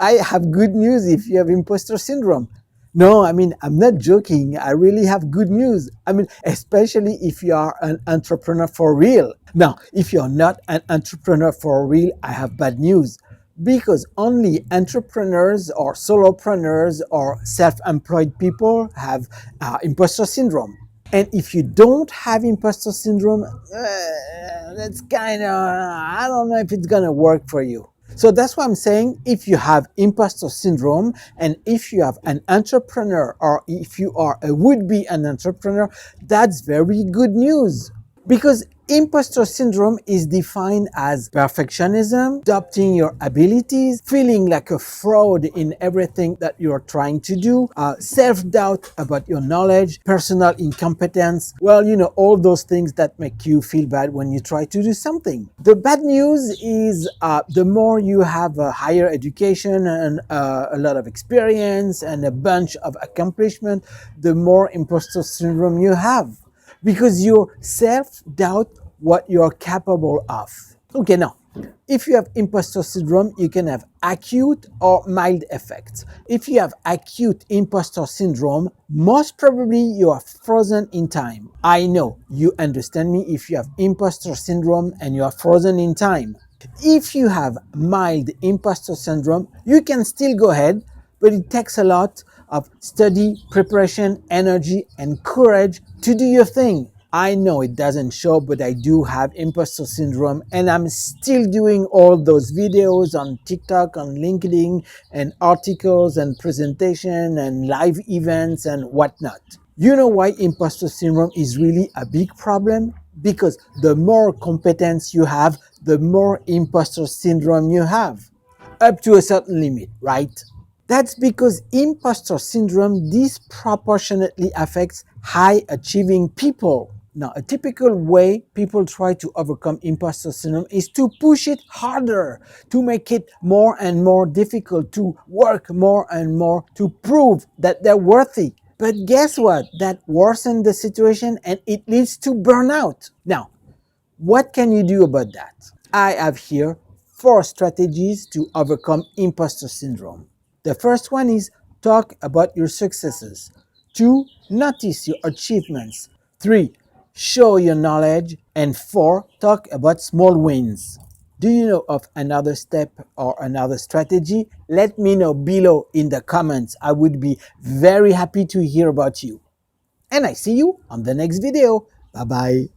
I have good news if you have imposter syndrome. No, I mean, I'm not joking. I really have good news. I mean, especially if you are an entrepreneur for real. Now, if you're not an entrepreneur for real, I have bad news because only entrepreneurs or solopreneurs or self-employed people have imposter syndrome. And if you don't have imposter syndrome, that's kind of, I don't know if it's going to work for you. So that's why I'm saying if you have imposter syndrome and if you have an entrepreneur or if you are a would-be an entrepreneur, that's very good news. Because imposter syndrome is defined as perfectionism, doubting your abilities, feeling like a fraud in everything that you're trying to do, self-doubt about your knowledge, personal incompetence. Well, all those things that make you feel bad when you try to do something. The bad news is the more you have a higher education and a lot of experience and a bunch of accomplishment, the more imposter syndrome you have. Because you self-doubt what you're capable of. Okay, now, if you have imposter syndrome, you can have acute or mild effects. If you have acute imposter syndrome, most probably you are frozen in time. I know, you understand me if you have imposter syndrome and you are frozen in time. If you have mild imposter syndrome, you can still go ahead, but it takes a lot of study, preparation, energy, and courage to do your thing. I know it doesn't show, but I do have imposter syndrome, and I'm still doing all those videos on TikTok, on LinkedIn, and articles and presentation and live events and whatnot. You know why imposter syndrome is really a big problem? Because the more competence you have, the more imposter syndrome you have. Up to a certain limit, right? That's because imposter syndrome disproportionately affects high achieving people. Now, a typical way people try to overcome imposter syndrome is to push it harder, to make it more and more difficult, to work more and more to prove that they're worthy. But guess what? That worsens the situation and it leads to burnout. Now, what can you do about that? I have here 4 strategies to overcome imposter syndrome. The first one is talk about your successes. 2, notice your achievements. 3, show your knowledge. And 4, talk about small wins. Do you know of another step or another strategy? Let me know below in the comments. I would be very happy to hear about you. And I see you on the next video. Bye bye.